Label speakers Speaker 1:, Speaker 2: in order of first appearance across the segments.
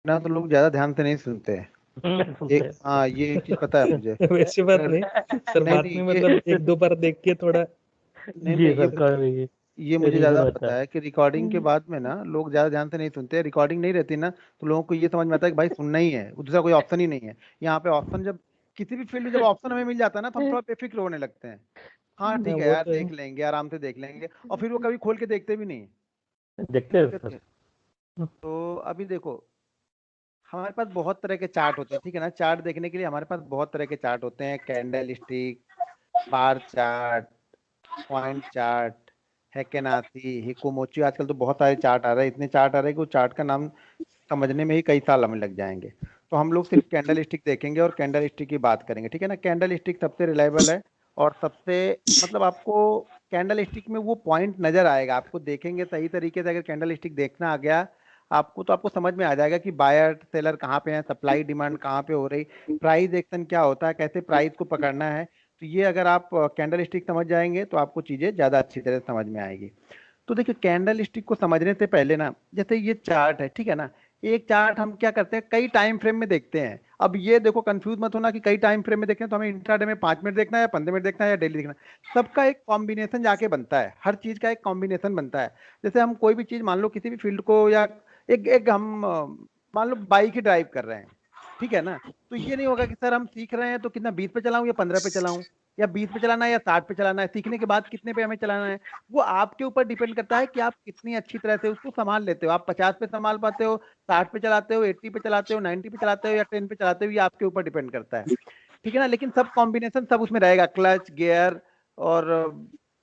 Speaker 1: ना तो लोग ज्यादा ध्यान से नहीं सुनते हैं।
Speaker 2: सुनते
Speaker 1: हाँ, ये एक चीज पता है मुझे।
Speaker 2: हैं। वैसी बात
Speaker 1: अगर
Speaker 2: नहीं सर,
Speaker 1: नहीं
Speaker 2: बाद
Speaker 1: नहीं
Speaker 2: में
Speaker 1: ये
Speaker 2: मतलब एक दो बार देख के थोड़ा
Speaker 1: नहीं
Speaker 2: जी
Speaker 1: नहीं
Speaker 2: सर, कभी
Speaker 1: ये मुझे
Speaker 2: रीजन
Speaker 1: ज्यादा
Speaker 2: होता
Speaker 1: पता
Speaker 2: है।
Speaker 1: है कि रिकॉर्डिंग के बाद में ना लोग ज्यादा ध्यान से नहीं सुनते। रिकॉर्डिंग नहीं रहती ना, तो लोगों को ये समझ में आता है कि भाई सुनना ही है, दूसरा कोई ऑप्शन ही नहीं है। यहाँ पे ऑप्शन जब किसी भी फील्ड में जब ऑप्शन हमें मिल जाता है ना, तो हम थोड़ा बेफिक्र होने लगते हैं। हाँ
Speaker 2: हाँ
Speaker 1: ठीक है
Speaker 2: वो
Speaker 1: यार,
Speaker 2: तो
Speaker 1: देख
Speaker 2: है,
Speaker 1: लेंगे, आराम से देख लेंगे, और फिर वो कभी खोल के देखते भी नहीं।
Speaker 2: देखते हैं
Speaker 1: दिक्कत
Speaker 2: सर।
Speaker 1: क्या? तो अभी देखो, हमारे पास बहुत तरह के चार्ट होते हैं, ठीक है ना। चार्ट देखने के लिए हमारे पास बहुत तरह के चार्ट होते हैं। Candlestick, bar chart, point chart, heikin ashi, हिकुमोची। आजकल तो बहुत सारे चार्ट आ रहे हैं, इतने चार्ट आ रहे हैं कि वो चार्ट का नाम समझने में ही कई साल हमें लग जाएंगे। तो हम लोग सिर्फ कैंडल स्टिक देखेंगे और कैंडल स्टिक की बात करेंगे, ठीक है ना। कैंडल स्टिक सबसे रिलायबल है और सबसे, मतलब आपको कैंडल स्टिक में वो पॉइंट नजर आएगा। आपको देखेंगे सही तरीके से, अगर कैंडल स्टिक देखना आ गया आपको, तो आपको समझ में आ जाएगा कि बायर सेलर कहाँ पे है, सप्लाई डिमांड कहाँ पे हो रही, प्राइस एक्शन क्या होता है, कैसे प्राइस को पकड़ना है। तो ये अगर आप कैंडल स्टिक समझ जाएंगे तो आपको चीजें ज्यादा अच्छी तरह से समझ में आएगी। तो देखिए, कैंडल स्टिक को समझने से पहले ना, जैसे ये चार्ट है, ठीक है ना। एक चार्ट हम क्या करते हैं, कई टाइम फ्रेम में देखते हैं। अब ये देखो, कंफ्यूज मत होना कि कई टाइम फ्रेम में देखें तो हमें इंट्राडे में 5 मिनट देखना है या 15 मिनट देखना है या डेली देखना है। सबका एक कॉम्बिनेशन जाके बनता है, हर चीज का एक कॉम्बिनेशन बनता है। जैसे हम कोई भी चीज, मान लो किसी भी फील्ड को, या एक एक हम मान लो बाइक ही ड्राइव कर रहे हैं, ठीक है ना। तो ये नहीं होगा कि सर हम सीख रहे हैं तो कितना, 20 पे चलाऊं या 15 पे चलाऊं, या 20 पे चलाना है या 60 पे चलाना है, सीखने के बाद कितने पे हमें चलाना है। वो आपके ऊपर डिपेंड करता है कि आप कितनी अच्छी तरह से उसको संभाल लेते हो। आप 50 पे संभाल पाते हो, 60 पे चलाते हो, 80 पे चलाते हो, 90 पे चलाते हो, या 10 पे चलाते हो, ये आपके ऊपर डिपेंड करता है, ठीक है ना। लेकिन सब कॉम्बिनेशन सब उसमें रहेगा, क्लच, गियर, और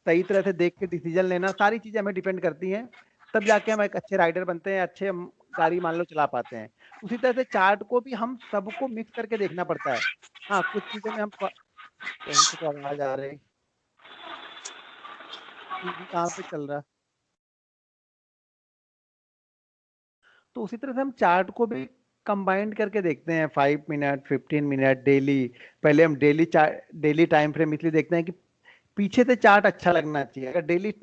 Speaker 1: सही तरह से देख के डिसीजन लेना, सारी चीजें हमें डिपेंड करती हैं। तब जाके हम एक अच्छे राइडर बनते हैं, अच्छे हम गाड़ी मान लो चला पाते हैं। उसी तरह से चार्ट को भी हम सबको मिक्स करके देखना पड़ता है। हाँ, कुछ चीजों में हम कहीं से तो आवाज आ रही, टीवी कहाँ पे चल रहा। तो उसी तरह से हम चार्ट को भी कंबाइंड करके देखते हैं, 5 मिनट, 15 मिनट, डेली। पहले हम daily chart, daily time frame इसलिए देखते हैं कि पीछे से चार्ट अच्छा लगना चाहिए। अगर डेली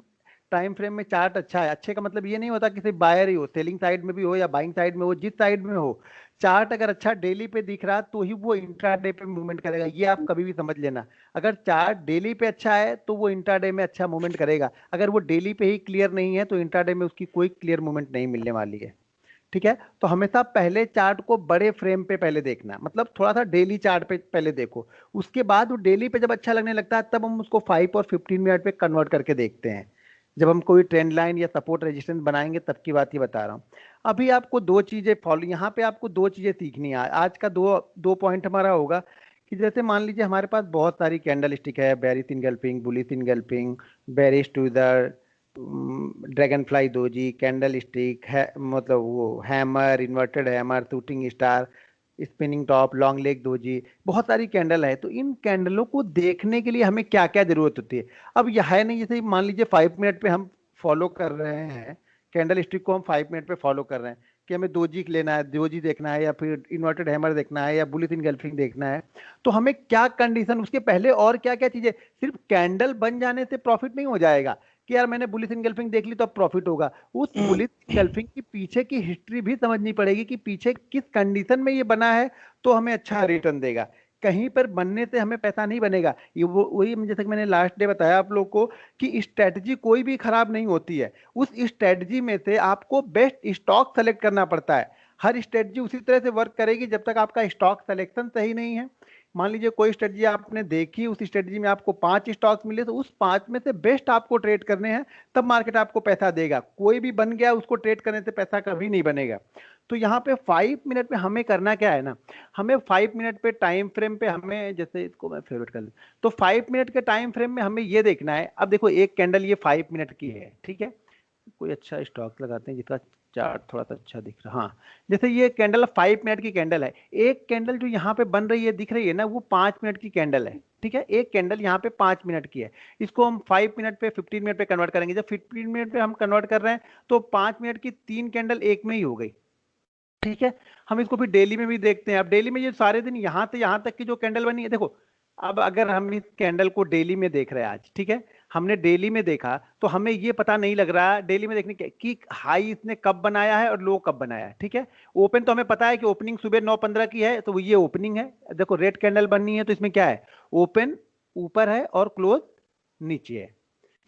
Speaker 1: टाइम फ्रेम में चार्ट अच्छा है, अच्छे का मतलब ये नहीं होता कि सिर्फ बायर ही हो, सेलिंग साइड में भी हो या बाइंग साइड में हो, जिस साइड में हो, चार्ट अगर अच्छा डेली पे दिख रहा तो ही वो इंट्राडे पे मूवमेंट करेगा। ये आप कभी भी समझ लेना। अगर चार्ट डेली पे अच्छा है तो वो इंट्राडे में अच्छा मूवमेंट करेगा। अगर वो डेली पे ही क्लियर नहीं है तो इंट्राडे में उसकी कोई क्लियर मूवमेंट नहीं मिलने वाली है, ठीक है। तो हमेशा पहले चार्ट को बड़े फ्रेम पे पहले देखना, मतलब थोड़ा सा डेली चार्ट पे पहले देखो। उसके बाद वो डेली पे जब अच्छा लगने लगता है, तब हम उसको 5 और 15 मिनट पे कन्वर्ट करके देखते हैं। जब हम कोई ट्रेंड लाइन या सपोर्ट रेजिस्टेंस बनाएंगे, तब की बात ही बता रहा हूँ। अभी आपको दो चीजें फॉलो, यहाँ पे आपको दो चीजें सीखनी है। आज का दो दो पॉइंट हमारा होगा कि जैसे मान लीजिए हमारे पास बहुत सारी कैंडल स्टिक है, bearish engulfing, bullish engulfing, bearish tweezer, dragonfly doji, candlestick है, मतलब वो hammer, inverted hammer, shooting star, spinning top, long leg doji, बहुत सारी कैंडल है। तो इन कैंडलों को देखने के लिए हमें क्या क्या जरूरत होती है। अब यह है नहीं, जैसे मान लीजिए 5 मिनट पे हम फॉलो कर रहे हैं, कैंडल स्टिक को हम 5 मिनट पे फॉलो कर रहे हैं कि हमें दोजी लेना है, दोजी देखना है, या फिर इन्वर्टेड हैमर देखना है, या बुलिश इनगल्फिंग देखना है। तो हमें क्या कंडीशन, उसके पहले और क्या क्या चीजें, सिर्फ कैंडल बन जाने से प्रॉफिट नहीं हो जाएगा कि यार मैंने बुलिश इनगल्फिंग देख ली तो अब प्रॉफिट होगा। उस बुलिश इनगल्फिंग की पीछे की हिस्ट्री भी समझनी पड़ेगी कि पीछे किस कंडीशन में ये बना है, तो हमें अच्छा रिटर्न देगा। कहीं पर बनने से हमें पैसा नहीं बनेगा। ये वो वही, जैसे कि मैंने लास्ट डे बताया आप लोग को कि स्ट्रेटजी कोई भी खराब नहीं होती है। उस स्ट्रेटजी में से आपको बेस्ट स्टॉक सेलेक्ट करना पड़ता है। हर स्ट्रेटजी उसी तरह से वर्क करेगी जब तक आपका स्टॉक सिलेक्शन सही नहीं है। मान लीजिए कोई स्ट्रेटजी आपने देखी, उस स्ट्रेटजी में आपको 5 स्टॉक्स मिले, तो उस 5 में से बेस्ट आपको ट्रेड करने हैं, तब मार्केट आपको पैसा देगा। कोई भी बन गया उसको ट्रेड करने से पैसा कभी नहीं बनेगा। तो यहाँ पे 5 मिनट में हमें करना क्या है ना, हमें 5 मिनट पे टाइम फ्रेम पे हमें, जैसे इसको मैं फेवरेट कर लूं, तो 5 मिनट के टाइम फ्रेम में हमें ये देखना है। अब देखो, एक कैंडल ये 5 मिनट की है, ठीक है। कोई अच्छा स्टॉक लगाते हैं जिसका चार्ट थोड़ा सा अच्छा दिख रहा, हाँ। जैसे ये कैंडल 5 मिनट की कैंडल है। एक कैंडल जो यहाँ पे बन रही है, दिख रही है ना, वो 5 मिनट की कैंडल है, ठीक है। एक कैंडल यहाँ पे 5 मिनट की है। इसको हम 5 मिनट पे, 15 मिनट पे कन्वर्ट करेंगे। जब 15 मिनट पे हम कन्वर्ट कर रहे हैं, तो 5 मिनट की 3 कैंडल एक में ही हो गई, ठीक है। हम इसको फिर डेली में भी देखते हैं। अब डेली में ये सारे दिन यहाँ से यहाँ तक की जो कैंडल बनी है, देखो, अब अगर हम इस कैंडल को डेली में देख रहे हैं आज, ठीक है, हमने डेली में देखा तो हमें ये पता नहीं लग रहा डेली में देखने कि हाई इसने कब बनाया है और लो कब बनाया है। ठीक है, ओपन तो हमें पता है कि ओपनिंग सुबह 9:15 की है, तो ये ओपनिंग है। देखो रेड कैंडल बननी है तो इसमें क्या है, ओपन ऊपर है और क्लोज नीचे है,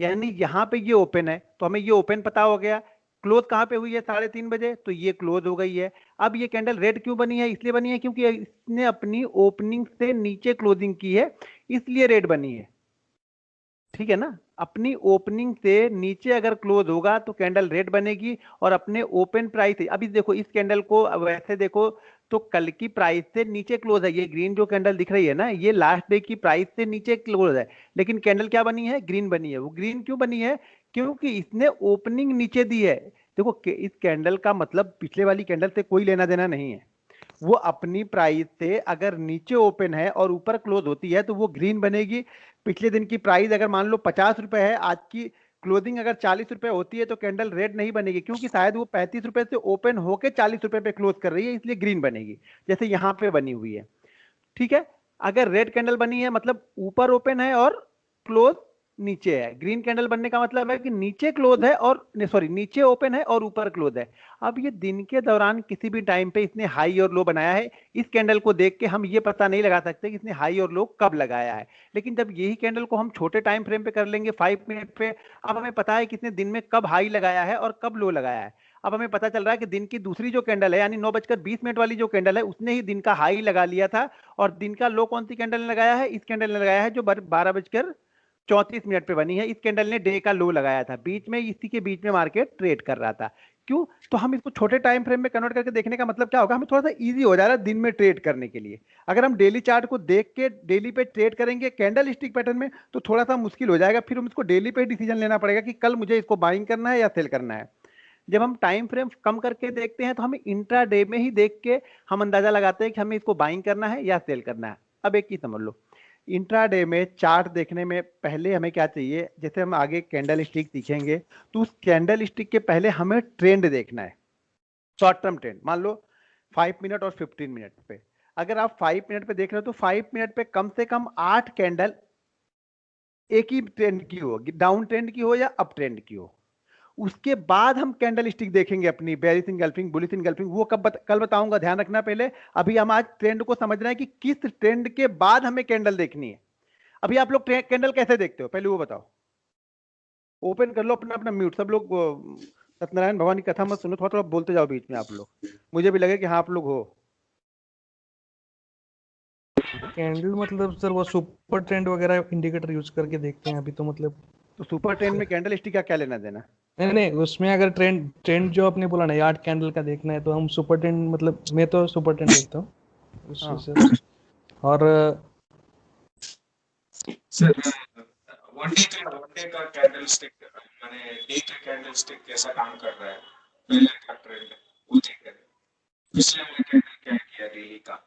Speaker 1: यानी यहाँ पे ये ओपन है तो हमें ये ओपन पता हो गया। क्लोज कहाँ पे हुई है, 3:30 बजे, तो ये क्लोज हो गई है। अब ये कैंडल रेड क्यों बनी है, इसलिए बनी है क्योंकि इसने अपनी ओपनिंग से नीचे क्लोजिंग की है, इसलिए रेड बनी है। ठीक है ना, अपनी ओपनिंग से नीचे अगर क्लोज होगा तो कैंडल रेड बनेगी, और अपने ओपन प्राइस से, अभी देखो इस कैंडल को वैसे देखो तो कल की प्राइस से नीचे क्लोज है, ये ग्रीन जो कैंडल दिख रही है ना, ये लास्ट डे की प्राइस से नीचे क्लोज है, लेकिन कैंडल क्या बनी है, ग्रीन बनी है। वो ग्रीन क्यों बनी है, क्योंकि इसने ओपनिंग नीचे दी है। देखो इस कैंडल का मतलब पिछले वाली कैंडल से कोई लेना देना नहीं है, वो अपनी प्राइस से अगर नीचे ओपन है और ऊपर क्लोज होती है तो वो ग्रीन बनेगी। पिछले दिन की प्राइस अगर मान लो 50 रुपए है, आज की क्लोजिंग अगर 40 रुपए होती है तो कैंडल रेड नहीं बनेगी, क्योंकि शायद वो 35 रुपए से ओपन होके 40 रुपए पे क्लोज कर रही है, इसलिए ग्रीन बनेगी, जैसे यहाँ पे बनी हुई है। ठीक है, अगर रेड कैंडल बनी है मतलब ऊपर ओपन है और क्लोज नीचे है। ग्रीन कैंडल बनने का मतलब है कि नीचे क्लोज है और सॉरी नीचे ओपन है और ऊपर क्लोज है। अब ये दिन के दौरान किसी भी टाइम पे इसने हाई और लो बनाया है, इस कैंडल को देख के हम ये पता नहीं लगा सकते कि इसने हाई और लो कब लगाया है, लेकिन जब यही कैंडल को हम छोटे टाइम फ्रेम पे कर लेंगे 5 मिनट पे, अब हमें पता है कि इसने दिन में कब हाई लगाया है और कब लो लगाया है। अब हमें पता चल रहा है कि दिन की दूसरी जो कैंडल है यानी 9:20 वाली जो कैंडल है उसने ही दिन का हाई लगा लिया था, और दिन का लो कौन सी कैंडल ने लगाया है, इस कैंडल ने लगाया है जो 12:34 पे बनी है। इस कैंडल ने डे का लो लगाया था, बीच में इसी के बीच में मार्केट ट्रेड कर रहा था। क्यों, तो हम इसको छोटे टाइम फ्रेम में कन्वर्ट करके देखने का मतलब क्या होगा, हमें थोड़ा सा इजी हो जा रहा है दिन में ट्रेड करने के लिए। अगर हम डेली चार्ट को देख के डेली पे ट्रेड करेंगे कैंडल स्टिक पैटर्न में तो थोड़ा सा मुश्किल हो जाएगा, फिर हम इसको डेली पे डिसीजन लेना पड़ेगा कि कल मुझे इसको बाइंग करना है या सेल करना है। जब हम टाइम फ्रेम कम करके देखते हैं तो हमें इंट्रा डे में ही देख के हम अंदाजा लगाते हैं कि हमें इसको बाइंग करना है या सेल करना है। अब एक चीज समझ लो, इंट्रा डे में चार्ट देखने में पहले हमें क्या चाहिए, जैसे हम आगे कैंडल स्टिक सीखेंगे तो उस कैंडल स्टिक के पहले हमें ट्रेंड देखना है, शॉर्ट टर्म ट्रेंड। मान लो 5 मिनट और 15 मिनट पे, अगर आप 5 मिनट पे देख रहे हो तो 5 मिनट पे कम से कम 8 कैंडल एक ही ट्रेंड की हो, डाउन ट्रेंड की हो या अप ट्रेंड की हो। उसके बाद हम कैंडल स्टिक देखेंगे अपनी बेरिश इनगल्फिंग बुलिश इनगल्फिंग, वो कल बताऊंगा, ध्यान रखना पहले। अभी हम आज ट्रेंड को समझ रहे हैं कि किस ट्रेंड के बाद हमें कैंडल देखनी है। अभी आप लोग कैंडल कैसे देखते हो पहले वो बताओ। ओपन कर लो अपना अपना म्यूट, सब लोग सत्यनारायण भगवान की कथा मत सुनो, थोड़ा थोड़ा बोलते जाओ बीच में आप लोग, मुझे भी लगे कि हाँ आप लोग हो।
Speaker 2: कैंडल मतलब सर वो सुपर ट्रेंड वगैरह इंडिकेटर यूज करके देखते हैं अभी तो मतलब।
Speaker 1: तो सुपर ट्रेंड में कैंडल स्टिक का क्या लेना देना।
Speaker 2: नहीं नहीं, उसमें अगर ट्रेंड ट्रेंड जो आपने बोला ना 8 कैंडल का देखना है तो हम सुपर ट्रेंड मतलब मैं तो सुपर ट्रेंड देखता हूँ उस
Speaker 1: हाँ
Speaker 2: हिसाब से। और
Speaker 3: सर वन डे का कैंडल स्टिक माने डे का कैंडल स्टिक कैसा काम कर रहा है, पहले का ट्रेंड वो चेक करें, पिछले वाले कैंडल क्या किया डेली का।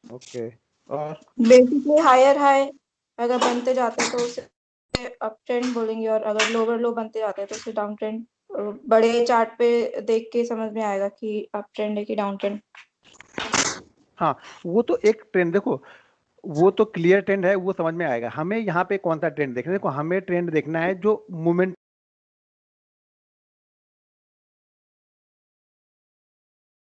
Speaker 1: ओके, और
Speaker 4: बेसिकली हायर हाई अगर बनते जाते हैं तो उसे अप ट्रेंड बोलेंगे, और अगर लोअर लो बनते जाते हैं तो उसे डाउन ट्रेंड। बड़े चार्ट पे देख के समझ में आएगा कि अप ट्रेंड है कि डाउन ट्रेंड।
Speaker 1: हाँ वो तो एक ट्रेंड देखो, वो तो क्लियर ट्रेंड है, वो समझ में आएगा। हमें यहाँ पे कौन सा ट्रेंड देखना है, देखो हमें ट्रेंड देखना है जो मूवमेंट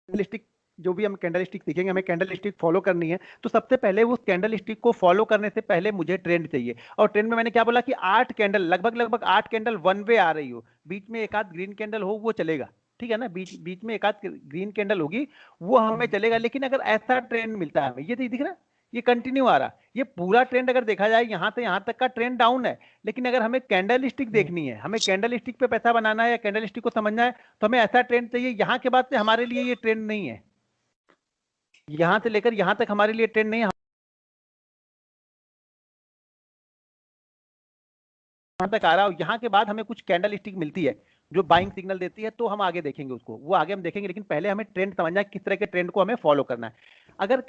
Speaker 1: स्टिक, जो भी हम कैंडल स्टिक सीखेंगे हमें कैंडल स्टिक फॉलो करनी है, तो सबसे पहले उस कैंडल स्टिक को फॉलो करने से पहले मुझे ट्रेंड चाहिए। और ट्रेंड में मैंने क्या बोला कि 8 कैंडल, लगभग लगभग 8 कैंडल वन वे आ रही हो, बीच में एक आध ग्रीन कैंडल हो वो चलेगा, ठीक है ना, बीच बीच में एक आध ग्रीन कैंडल होगी वो हमें चलेगा। लेकिन अगर ऐसा ट्रेंड मिलता है हमें, ये दिख रहा है, ये कंटिन्यू आ रहा, ये पूरा ट्रेंड अगर देखा जाए यहाँ से यहाँ तक का ट्रेंड डाउन है, लेकिन अगर हमें कैंडल स्टिक देखनी है, हमें कैंडल स्टिक पे पैसा बनाना है या कैंडल स्टिक को समझना है, तो हमें ऐसा ट्रेंड चाहिए। यहाँ के बाद से हमारे लिए ये ट्रेंड नहीं है, यहां से लेकर यहां तक हमारे लिए ट्रेंड नहीं है, यहां तक आ रहा है, यहां के बाद हमें कुछ कैंडल स्टिक मिलती है जो बाइंग सिग्नल देती है, तो हम आगे देखेंगे उसको, वो आगे हम देखेंगे। लेकिन पहले हमें ट्रेंड समझना है, किस तरह के ट्रेंड को हमें फॉलो करना है। अगर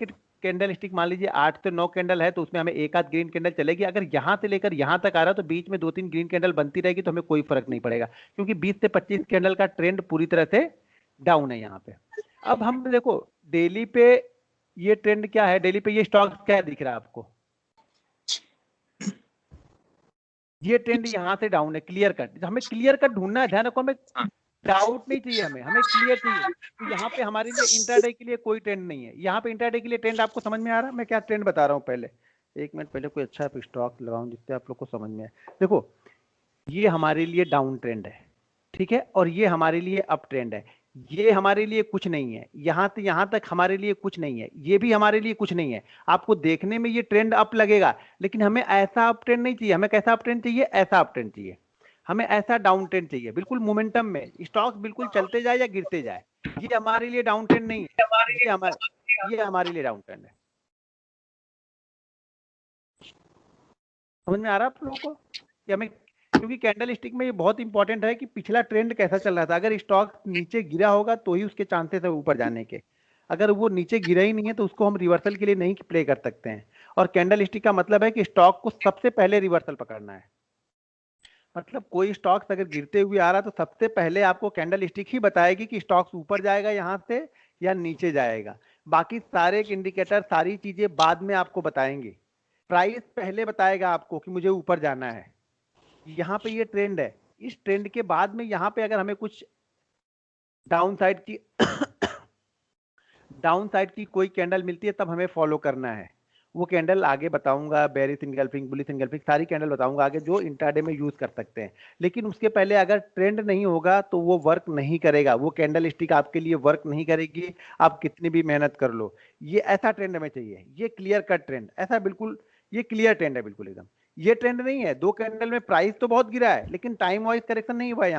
Speaker 1: कैंडल स्टिक मान लीजिए 8 से 9 कैंडल है तो उसमें हमें एक आध ग्रीन कैंडल चलेगी। अगर यहां से लेकर यहां तक आ रहा है तो बीच में 2-3 ग्रीन कैंडल बनती रहेगी तो हमें कोई फर्क नहीं पड़ेगा, क्योंकि 20 से 25 कैंडल का ट्रेंड पूरी तरह से डाउन है यहाँ पे। अब हम देखो डेली पे ये ट्रेंड क्या है, डेली पे ये स्टॉक क्या दिख रहा है आपको, ये ट्रेंड यहाँ से डाउन है, क्लियर कट। हमें क्लियर कट ढूंढना है, ध्यान रखो, हमें डाउट नहीं चाहिए, हमें क्लियर चाहिए। तो यहाँ पे हमारे लिए इंट्राडे के लिए कोई ट्रेंड नहीं है। यहाँ पे इंट्राडे के लिए ट्रेंड आपको समझ में आ रहा है? मैं क्या ट्रेंड बता रहा हूँ पहले, एक मिनट पहले कोई अच्छा स्टॉक लगाऊं जिससे आप लोग को समझ में आए। देखो, ये हमारे लिए डाउन ट्रेंड है, ठीक है, और ये हमारे लिए अप ट्रेंड है। ये हमारे लिए कुछ नहीं है, यहाँ से यहाँ तक हमारे लिए कुछ नहीं है, ये भी हमारे लिए कुछ नहीं है। आपको देखने में ये ट्रेंड अप लगेगा, लेकिन हमें ऐसा अप ट्रेंड नहीं चाहिए। हमें कैसा अप ट्रेंड चाहिए? ऐसा अप ट्रेंड चाहिए। हमें ऐसा डाउन ट्रेंड चाहिए, बिल्कुल मोमेंटम में स्टॉक बिल्कुल चलते जाए या गिरते जाए। ये हमारे लिए डाउन ट्रेंड नहीं है, ये हमारे लिए डाउन ट्रेंड है। समझ में आ रहा है आप लोगों को कि हमें, क्योंकि कैंडल स्टिक में ये बहुत इंपॉर्टेंट है कि पिछला ट्रेंड कैसा चल रहा था। अगर स्टॉक नीचे गिरा होगा तो ही उसके चांसेस है ऊपर जाने के। अगर वो नीचे गिरा ही नहीं है तो उसको हम रिवर्सल के लिए नहीं प्ले कर सकते हैं। और कैंडल स्टिक का मतलब है कि स्टॉक को सबसे पहले रिवर्सल पकड़ना है। मतलब कोई स्टॉक्स अगर गिरते हुए आ रहा तो सबसे पहले आपको कैंडल स्टिक ही बताएगी कि स्टॉक्स ऊपर जाएगा यहाँ से या नीचे जाएगा। बाकी सारे इंडिकेटर, सारी चीजें बाद में आपको बताएंगे। प्राइस पहले बताएगा आपको कि मुझे ऊपर जाना है। यहाँ पे ये ट्रेंड है, इस ट्रेंड के बाद में यहाँ पे अगर हमें कुछ डाउन साइड की कोई कैंडल मिलती है तब हमें फॉलो करना है। वो कैंडल आगे बताऊंगा, बेरिश इनगल्फिंग, बुलिश इनगल्फिंग, सारी कैंडल बताऊंगा आगे जो इंट्राडे में यूज कर सकते हैं। लेकिन उसके पहले अगर ट्रेंड नहीं होगा तो वो वर्क नहीं करेगा, वो कैंडल स्टिक आपके लिए वर्क नहीं करेगी, आप कितनी भी मेहनत कर लो। ये ऐसा ट्रेंड हमें चाहिए, ये क्लियर कट ट्रेंड, ऐसा बिल्कुल ये क्लियर ट्रेंड है बिल्कुल एकदम। ये ट्रेंड नहीं है, दो कैंडल में प्राइस तो बहुत गिरा है लेकिन टाइम वाइज करेक्शन नहीं हुआ है।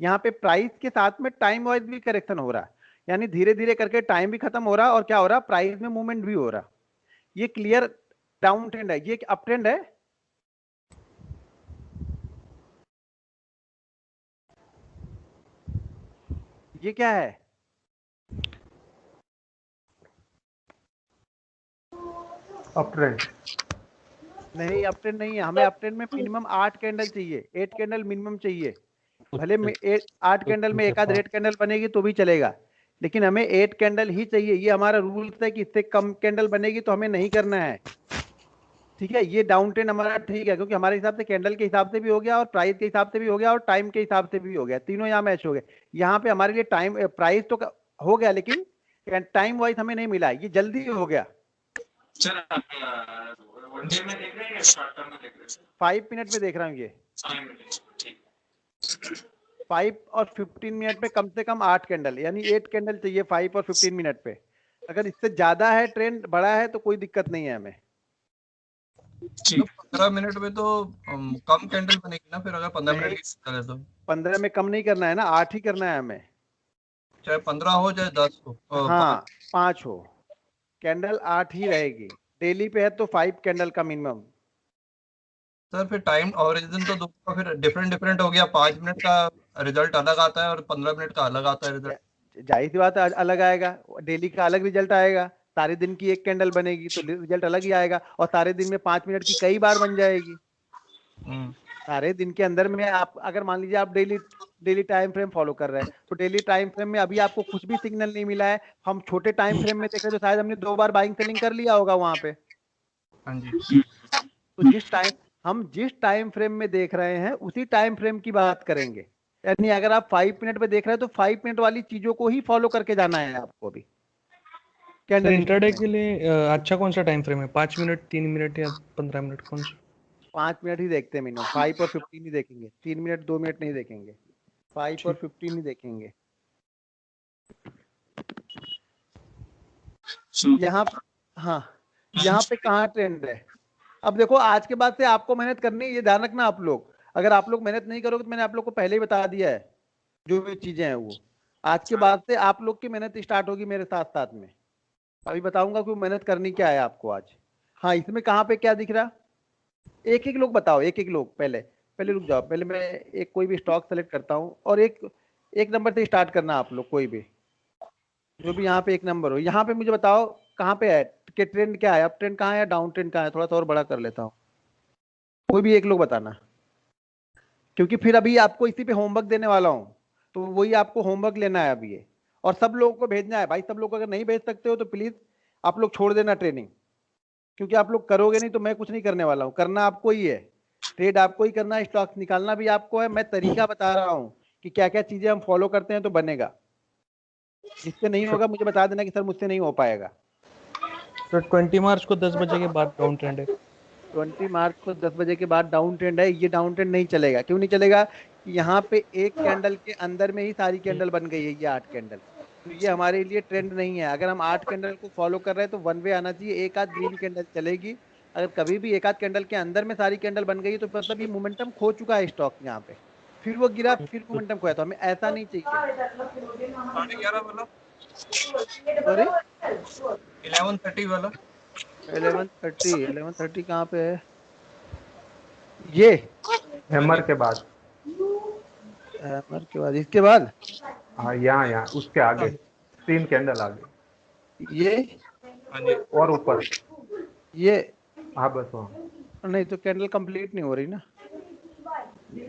Speaker 1: यहाँ पे प्राइस के साथ में टाइम वाइज भी करेक्शन हो रहा है, यानी धीरे धीरे करके टाइम भी खत्म हो रहा है और क्या हो रहा है, प्राइस में मूवमेंट भी हो रहा। ये क्लियर डाउन ट्रेंड है, ये अप ट्रेंड है। ये क्या है?
Speaker 2: अप ट्रेंड
Speaker 1: नहीं, अप ट्रेंड नहीं है। हमें अप ट्रेंड में मिनिमम 8 कैंडल चाहिए, 8 कैंडल मिनिमम चाहिए। भले में 8 कैंडल में एक आध रेड कैंडल बनेगी तो भी चलेगा, लेकिन हमें 8 कैंडल ही चाहिए। ये हमारा रूल्स है कि इससे कम कैंडल बनेगी तो हमें नहीं करना है, ठीक है। ये डाउन ट्रेंड हमारा ठीक है क्योंकि हमारे हिसाब से कैंडल के हिसाब से भी हो गया और प्राइस के हिसाब से भी हो गया और टाइम के हिसाब से भी हो गया, तीनों यहाँ मैच हो गए। यहाँ पे हमारे लिए टाइम प्राइस तो हो गया लेकिन टाइम वाइज हमें नहीं मिला, ये जल्दी हो गया।
Speaker 3: सर वन डे में देख रहे हैं या शॉर्ट टर्म में देख रहे हैं सर?
Speaker 1: 5 मिनट में देख रहा हूँ ये।
Speaker 3: 5 मिनट, ठीक।
Speaker 1: 5 और 15 मिनट पे कम से कम 8 कैंडल, यानी 8 कैंडल चाहिए 5 और 15 मिनट पे। अगर इससे ज्यादा है, ट्रेंड बड़ा है तो कोई दिक्कत नहीं है हमें।
Speaker 3: ठीक।
Speaker 5: 15 मिनट में तो कम कैंडल बनेगी ना, फिर अगर 15 मिनट की चले तो
Speaker 1: 15 में कम नहीं करना है ना, 8 ही करना है हमें,
Speaker 5: चाहे 15 हो चाहे 10 हो।
Speaker 1: हाँ 5 हो, कैंडल 8 ही रहेगी। डेली पे है तो 5 कैंडल का मिनिमम।
Speaker 5: सर फिर टाइम ऑरिजिन तो दोनों का फिर डिफरेंट हो गया। 5 मिनट का रिजल्ट अलग आता है और 15 मिनट का अलग आता है रिजल्ट।
Speaker 1: जाहिर सी बात है अलग आएगा, डेली का अलग रिजल्ट आएगा। सारे दिन की एक कैंडल बनेगी तो रिजल्ट अलग ही आएगा, और सारे दिन में 5 मिनट की कई बार बन जाएगी। सारे दिन के अंदर में आप अगर मान लीजिए आप डेली टाइम फ्रेम फॉलो कर रहे हैं तो डेली टाइम फ्रेम में अभी आपको कुछ भी सिग्नल नहीं मिला है। हम छोटे टाइम फ्रेम में देख रहे तो शायद हमने 2 बार बाइंग सेलिंग कर लिया होगा वहां पे।
Speaker 5: हाँ जी।
Speaker 1: तो जिस टाइम फ्रेम में देख रहे हैं उसी टाइम फ्रेम की बात करेंगे। यानी अगर आप 5 मिनट पे देख रहे हैं तो 5 मिनट वाली चीजों को ही फॉलो करके जाना है आपको भी।
Speaker 2: सर इंट्राडे के लिए अच्छा कौन सा टाइम फ्रेम है? 5 मिनट, 3 मिनट या 15 मिनट, कौन सा?
Speaker 1: 5 मिनट ही देखते हैं मिनिमम, 5 और 15 ही देखेंगे। 3 मिनट 2 मिनट नहीं देखेंगे, 5 और 15 ही देखेंगे। यहाँ हाँ, यहाँ पे कहाँ ट्रेंड है? अब देखो आज के बाद से आपको मेहनत करनी है, ये ध्यान रखना आप लोग। अगर आप लोग मेहनत नहीं करोगे तो मैंने आप लोग को पहले ही बता दिया है जो भी चीजें हैं वो। आज के बाद से आप लोग की मेहनत स्टार्ट होगी मेरे साथ साथ में। अभी बताऊंगा कि मेहनत करनी क्या है आपको आज। हाँ, इसमें कहाँ पे क्या दिख रहा, एक एक लोग बताओ, एक एक लोग। पहले रुक जाओ, पहले मैं एक कोई भी स्टॉक सेलेक्ट करता हूँ और एक नंबर से स्टार्ट करना आप लोग, कोई भी जो भी यहाँ पे एक नंबर हो। यहाँ पे मुझे बताओ कहाँ पे है कि ट्रेंड क्या है, अप ट्रेंड कहाँ है या डाउन ट्रेंड कहाँ है। थोड़ा सा और बड़ा कर लेता हूँ, कोई भी एक लोग बताना, क्योंकि फिर अभी आपको इसी पे होमवर्क देने वाला हूँ तो वही आपको होमवर्क लेना है अभी ये, और सब लोगों को भेजना है भाई। सब लोग अगर नहीं भेज सकते हो तो प्लीज आप लोग छोड़ देना ट्रेनिंग, क्योंकि आप लोग करोगे नहीं तो मैं कुछ नहीं करने वाला हूँ, करना आपको ही है। ट्रेड आपको ही करना है, स्टॉक्स निकालना भी आपको है। मैं तरीका बता रहा हूँ कि क्या क्या चीजें हम फॉलो करते हैं तो बनेगा। जिससे नहीं होगा मुझे बता देना कि सर मुझसे नहीं हो पाएगा।
Speaker 2: तो 20 मार्च को 10 बजे के बाद डाउन ट्रेंड है।
Speaker 1: 20 मार्च को 10 बजे के बाद डाउन ट्रेंड है। ये डाउन ट्रेंड नहीं चलेगा। क्यों नहीं चलेगा? यहाँ पे एक कैंडल के अंदर में ही सारी कैंडल बन गई है, ये 8 कैंडल। तो ये हमारे लिए ट्रेंड नहीं है। अगर हम 8 कैंडल को फॉलो कर रहे हैं तो वन वे आना चाहिए, एक आध ग्रीन कैंडल चलेगी। अगर कभी भी एक आध कैंडल के अंदर में सारी कैंडल बन गई तो मतलब ये मोमेंटम खो चुका है स्टॉक यहाँ पे। फिर वो गिरा, फिर मोमेंटम खोया। तो हमें ऐसा नहीं चाहिए।
Speaker 5: 11:30 वाला,
Speaker 1: सॉरी,
Speaker 5: 11:30 वाला,
Speaker 1: 11:30 कहाँ पे है? ये
Speaker 6: हैमर के बाद,
Speaker 1: हैमर के बाद, इसके बाद
Speaker 6: हाँ यहाँ उसके आगे 3 कैंडल आगे,
Speaker 1: ये
Speaker 5: हाँ जी,
Speaker 6: और ऊपर,
Speaker 1: ये
Speaker 6: हाँ बस वहाँ।
Speaker 1: नहीं तो कैंडल कंप्लीट नहीं हो रही ना।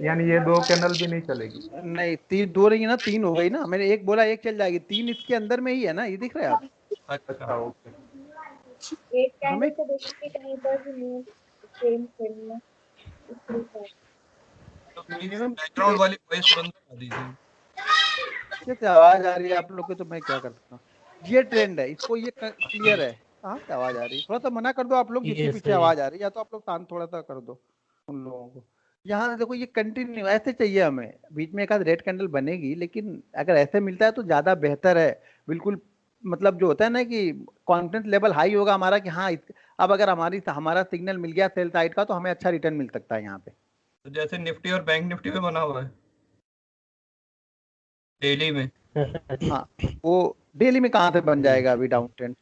Speaker 6: यानी ये 2 कैंडल भी नहीं चलेगी।
Speaker 1: नहीं, 2 रही है ना, 3 हो गई ना। मैंने 1 बोला 1 चल जाएगी, 3 इसके अंदर में ही है ना, ये दिख रहा है आप?
Speaker 6: अच्छा ओके।
Speaker 4: एक कैंडल
Speaker 1: हमें
Speaker 4: से देखिए कहीं पर भी नहीं सेम ट्रेंड में
Speaker 5: तो प्लीज
Speaker 1: मिनिमम
Speaker 5: बैकग्राउंड वाली वॉइस बंद कर दीजिए।
Speaker 1: कैसे आवाज आ रही है आप लोग को? तो मैं क्या कर सकता हूँ? ये ट्रेंड है, इसको ये क्लियर है। कहाँ से आवाज आ रही है? थोड़ा सा मना कर दो आप लोग जिसके
Speaker 2: ये
Speaker 1: पीछे
Speaker 2: सही।
Speaker 1: आवाज आ रही है, या तो आप लोग शांत थोड़ा सा कर दो उन लोगों को। यहाँ देखो ये कंटिन्यू ऐसे चाहिए हमें। बीच में एक आध रेड कैंडल बनेगी, लेकिन अगर ऐसे मिलता है तो ज्यादा बेहतर है। बिल्कुल, मतलब जो होता है ना कि कॉन्फिडेंस लेवल हाई होगा हमारा कि हाँ अब अगर हमारा सिग्नल मिल गया सेल साइड का तो हमें अच्छा रिटर्न मिल सकता है यहाँ पे।
Speaker 5: तो जैसे निफ्टी और बैंक निफ्टी में बना हुआ है डेली में,
Speaker 1: हाँ, वो डेली में कहाँ से बन जाएगा अभी डाउन ट्रेंड?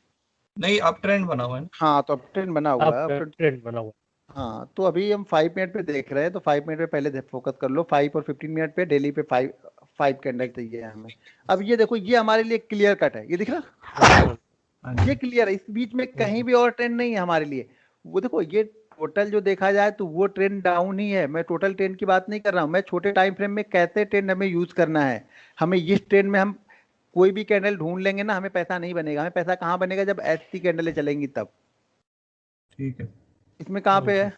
Speaker 5: नहीं अप ट्रेंड बना हुआ है ना।
Speaker 1: हाँ, तो अप ट्रेंड बना हुआ है।
Speaker 2: अब ट्रेंड बना हुआ
Speaker 1: हाँ, तो अभी हम 5 मिनट पे देख रहे हैं, तो 5 मिनट पे पहले फोकस कर लो। 5 और 15 मिनट पे डेली पे 5 कैंडल चाहिए हमें। अब ये देखो, ये हमारे लिए क्लियर कट है, ये दिख रहा?
Speaker 2: है।
Speaker 1: ये क्लियर है, इस बीच में कहीं भी और ट्रेंड नहीं है हमारे लिए। वो देखो, ये टोटल जो देखा जाए तो वो ट्रेंड डाउन ही है। मैं टोटल ट्रेंड की बात नहीं कर रहा हूँ, मैं छोटे टाइम फ्रेम में कैसे ट्रेंड हमें यूज करना है। हमें इस ट्रेंड में हम कोई भी कैंडल ढूंढ लेंगे ना, हमें पैसा नहीं बनेगा। हमें पैसा कहाँ बनेगा? जब ऐसी कैंडलें चलेंगी तब।
Speaker 5: ठीक है,
Speaker 1: इसमें कहाँ पे है?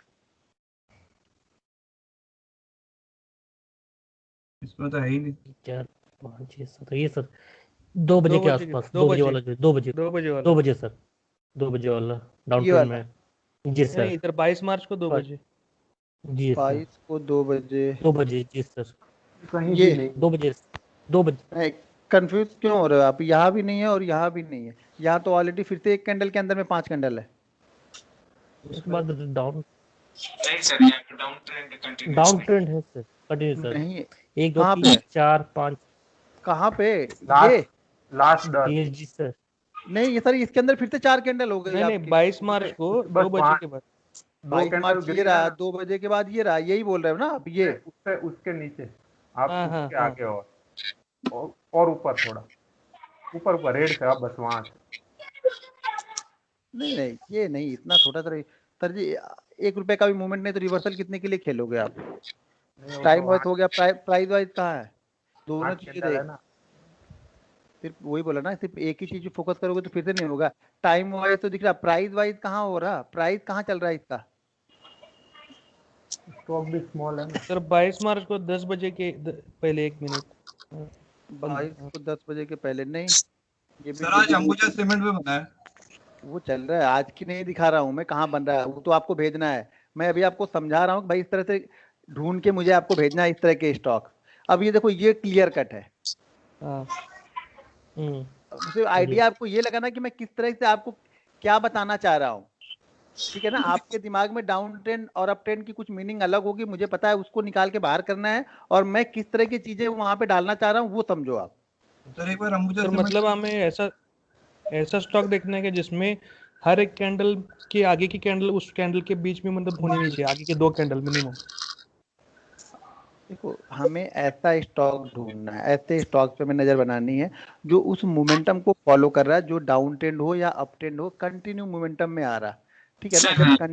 Speaker 5: इसमें तो है ही नहीं।
Speaker 2: 4 5 6 7 ये सर 2 बजे के आसपास, 2 बजे वाला जो 2 बजे
Speaker 7: 2 बजे वाला
Speaker 2: 2 बजे सर 2 बजे वाला डाउन
Speaker 1: ये
Speaker 2: ट्रेंड
Speaker 1: वाला
Speaker 2: में। जी
Speaker 7: नहीं,
Speaker 2: सर,
Speaker 7: इधर 22 मार्च को 2 बजे।
Speaker 2: जी सर
Speaker 1: 22 को 2 बजे
Speaker 2: 2 बजे, जी सर
Speaker 6: कहीं
Speaker 1: ये
Speaker 6: भी नहीं।
Speaker 2: 2 बजे 2 बजे।
Speaker 1: कंफ्यूज क्यों हो रहे हो आप? यहाँ भी नहीं है और यहाँ भी नहीं है। यहाँ तो ऑलरेडी फिर से एक कैंडल के अंदर में 5 कैंडल है।
Speaker 2: उसके बाद डाउन
Speaker 3: नहीं सर, यहाँ पे डाउन ट्रेंड कंटिन्यूअस
Speaker 2: ट्रेंड है सर, कंटिन्यू सर।
Speaker 1: नहीं,
Speaker 2: 1 2
Speaker 1: कहाँ
Speaker 2: 3
Speaker 1: पे?
Speaker 2: 4 5
Speaker 1: कहाँ पे? ये
Speaker 6: लास्ट 10
Speaker 2: ये जी सर।
Speaker 1: नहीं, ये सर इसके अंदर फिर से 4 कैंडल हो गई
Speaker 7: नहीं नहीं,
Speaker 1: आपकी।
Speaker 7: 22 मार्च को
Speaker 6: बस
Speaker 7: 2 बजे के बाद।
Speaker 6: 2
Speaker 1: 22
Speaker 6: कैंडल
Speaker 1: मार्च ये
Speaker 6: ग्रीन
Speaker 1: रहा,
Speaker 6: है,
Speaker 1: 2 बजे के बाद ये रहा, यही बोल रहे हो ना आप? ये
Speaker 6: उसके नीचे आप
Speaker 7: हाँ, हाँ,
Speaker 6: उसके
Speaker 7: हाँ।
Speaker 6: आगे और ऊपर थोड़ा ऊपर रेड से आप बस वहां से।
Speaker 1: नहीं नहीं, ये नहीं, इतना छोटा सर जी। 1 रुपए का भी मूवमेंट नहीं तो रिवर्सल कितने के लिए खेलोगे आप? टाइम वाइज हो गया, प्राइस वाइज कहाँ है? दोनों चीजें देख।
Speaker 6: ना
Speaker 1: सिर्फ वही बोला ना, सिर्फ एक ही चीज फोकस करोगे तो फिर से नहीं होगा। टाइम वाइज तो दिख रहा, प्राइस वाइज कहाँ हो रहा? प्राइस कहाँ चल रहा है इसका?
Speaker 6: स्टॉक भी स्मॉल है ना।
Speaker 7: सर 22 मार्च को 10 बजे के पहले 1 मिनट
Speaker 1: 22 को 10 बजे के पहले नहीं। ये भी
Speaker 5: सर आज अंबुजा सीमेंट में बना है।
Speaker 1: वो चल रहा है, आज की नहीं दिखा रहा हूँ मैं, कहाँ बन रहा है वो तो आपको भेजना है। मैं अभी आपको समझा रहा हूँ कि भाई इस तरह से ढूंढ के मुझे आपको भेजना है इस तरह के स्टॉक। अब ये देखो, ये क्लियर कट है।
Speaker 7: हाँ।
Speaker 1: मुझे आइडिया आपको ये लगा ना कि मैं किस तरह से आपको क्या बताना चाह रहा हूँ। ठीक है ना? आपके दिमाग में डाउन ट्रेंड और अप ट्रेंड की कुछ मीनिंग अलग होगी, मुझे पता है, उसको निकाल के बाहर करना है। और मैं किस तरह की चीजें वहां पे डालना चाह रहा हूँ वो समझो आप।
Speaker 5: सर एक बार अंबुजा
Speaker 7: सर
Speaker 5: सीमेंट
Speaker 7: मतलब हमें ऐसा स्टॉक देखना है कि जिसमें हर एक कैंडल के आगे की कैंडल उस कैंडल के बीच में मतलब होनी नहीं चाहिए, आगे के 2 कैंडल मिनिमम।
Speaker 1: देखो, हमें ऐसा स्टॉक ढूंढना है, ऐसे स्टॉक पे हमें नजर बनानी है जो उस मोमेंटम को फॉलो कर रहा है, जो डाउन ट्रेंड हो या अप ट्रेंड हो, कंटिन्यू मोमेंटम में आ रहा। ठीक है ना?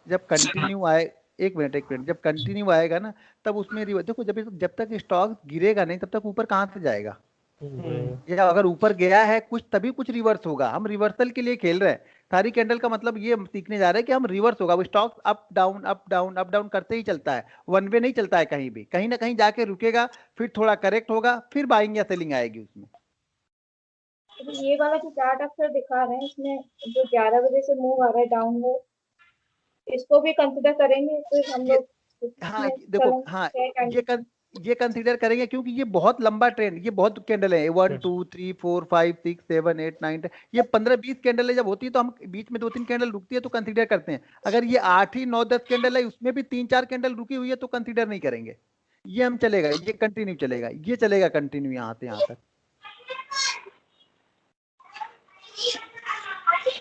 Speaker 1: जब कंटिन्यू आए, एक मिनट, जब कंटिन्यू आएगा ना तब उसमें देखो, जब तक स्टॉक गिरेगा नहीं तब तक ऊपर कहाँ से जाएगा? या अगर ऊपर गया है कुछ तभी कुछ रिवर्स होगा। हम रिवर्सल के लिए खेल रहे हैं। सारी कैंडल का मतलब ये हम सीखने जा रहे हैं कि हम रिवर्स होगा, वो stock up down up down up down करते ही चलता है, वन वे नहीं चलता है, कहीं भी कहीं ना कहीं जाके रुकेगा, फिर थोड़ा करेक्ट होगा, फिर बाइंग या सेलिंग आएगी उसमें।
Speaker 4: तो ये वाला जो चार्ट आप सर दिखा रहे हैं इसमें जो 11 बजे से मूव आ रहा है डाउनवर्ड, इसको भी कंसिडर करेंगे फिर हम
Speaker 1: ये
Speaker 4: लोग
Speaker 1: हाँ
Speaker 4: इसमें
Speaker 1: देखो,
Speaker 4: चलन
Speaker 1: हाँ
Speaker 4: क्या कैंडल
Speaker 1: ये कंसीडर करेंगे क्योंकि ये बहुत लंबा ट्रेंड, ये बहुत कैंडल है, 1 2 3 4 5 6 7 8 9 10, ये 15-20 कैंडल जब होती है तो हम बीच में 2-3 कैंडल रुकती है तो कंसीडर करते हैं। अगर ये 8 ही 9 10 कैंडल है, उसमें भी 3-4 कैंडल रुकी हुई है तो कंसीडर नहीं करेंगे। ये हम चलेगा, ये कंटिन्यू चलेगा, ये चलेगा कंटिन्यू यहाँ से यहाँ तक।